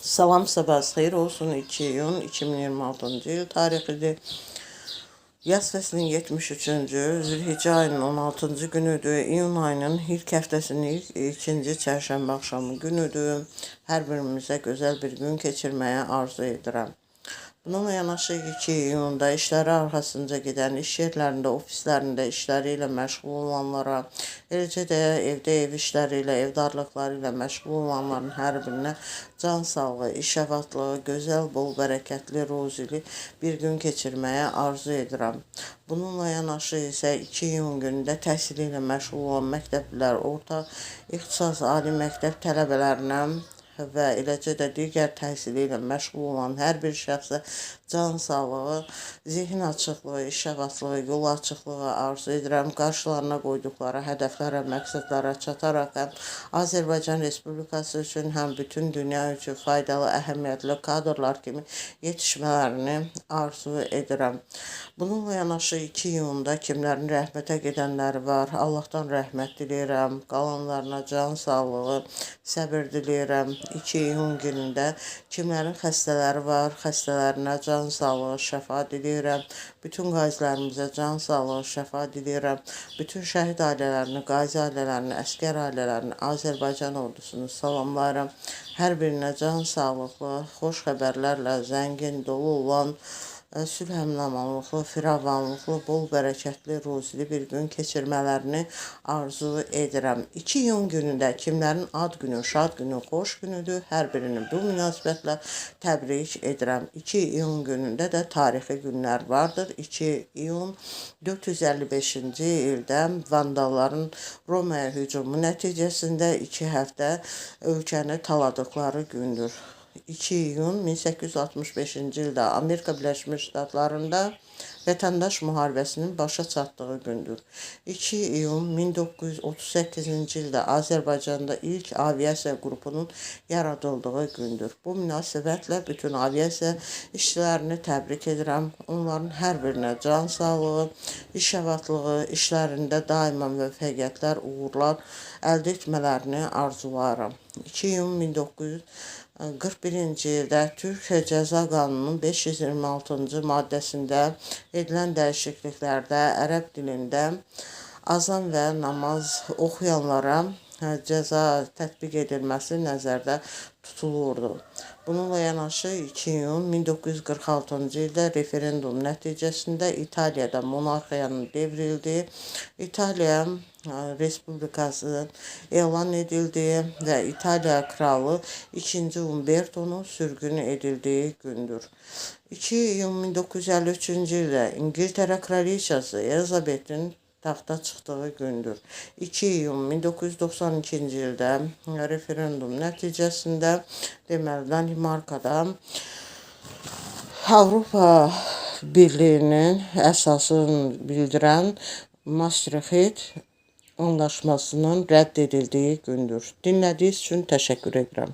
Salam, sabahınız xeyir olsun. 2 iyun 2026-cı il tarixidir. Yaz fəslinin 73-cü, Zülhiccə ayının 16-cı günüdür. İyun ayının ilk həftəsinin ikinci çərşənbə axşamı günüdür. Hər birimizə gözəl bir gün keçirməyə arzu edirəm. Bununla yanaşı 2 iyunda işləri arxasınca gedən, iş yerlərində, ofislərində işləri ilə məşğul olanlara, eləcə də evdə ev işləri ilə, evdarlıqları ilə məşğul olanların hər birinə can sağlığı, iş avadlığı, gözəl, bol bərəkətli, ruzili bir gün keçirməyə arzu edirəm. Bununla yanaşı isə 2 iyun günündə təhsili ilə məşğul olan məktəblilər, orta ixtisas ali məktəb tələbələrinə və eləcə də digər təhsili ilə məşğul olan hər bir şəxsə can sağlığı, zihin açıqlığı, iş avadlığı, yol açıqlığı arzu edirəm. Qarşılarına qoyduqları hədəflərə, məqsədlərə çataraq həm Azərbaycan Respublikası üçün, həm bütün dünya üçün faydalı, əhəmiyyətli kadrlar kimi yetişmələrini arzu edirəm. Bununla yanaşı 2 iyunda kimlərin rəhmətə gedənləri var, Allahdan rəhmət diləyirəm, qalanlarına can sağlığı, səbir diləyirəm. 2 iyun günündə kimlərin xəstələri var, xəstələrinə can sağlığı, şəfa diləyirəm. Bütün qazilərimizə can sağlığı, şəfa diləyirəm. Bütün şəhid ailələrini, qazi ailələrini, əskər ailələrini, Azərbaycan ordusunu salamlayıram. Hər birinə can sağlıqlı, xoş xəbərlərlə zəngin dolu olan, sülh əmin-amanlıqlı, firavanlıqlı, bol bərəkətli, ruzili bir gün keçirmələrini arzu edirəm. 2 iyun günündə kimlərin ad günü, şad günü, xoş günüdür. Hər birini bu münasibətlə təbrik edirəm. 2 iyun günündə də tarixi günlər vardır. 2 iyun 455-ci ildə vandalların Romaya hücumu nəticəsində 2 həftə ölkəni taladıqları gündür. 2 iyun 1865-ci ildə Amerika Birləşmiş Ştatlarında vətəndaş müharibəsinin başa çatdığı gündür. 2 iyun 1938-ci ildə Azərbaycanda ilk aviasiya qrupunun yaradıldığı gündür. Bu münasibətlə bütün aviasiya işçilərini təbrik edirəm. Onların hər birinə can sağlığı, iş avadlığı, işlərində daima müvəffəqiyyətlər, uğurlar əldə etmələrini arzulayıram. 2 iyun 1941-ci ildə Türkiyə Cəza Qanununun 526-cı maddəsində edilən dəyişikliklərdə ərəb dilində azan və namaz oxuyanlara cəza tətbiq edilməsi nəzərdə tutulurdu. Bununla yanaşı 2 iyun 1946-cı ildə referendum nəticəsində İtaliyada monarxiyanın devrildiyi, İtaliya Respublikası elan edildiyi və İtaliya kralı 2. Umbertonun sürgün edildiyi gündür. 2 iyun 1953-cü ildə İngiltərə kraliçası Elizabetin taxta çıxdığı gündür. 2 iyun 1992-ci ildə referendum nəticəsində deməli Danimarkada Avropa Birliyinin əsasını bildirən Maastricht anlaşmasının rədd edildiyi gündür. Dinlədiyiniz üçün təşəkkür edirəm.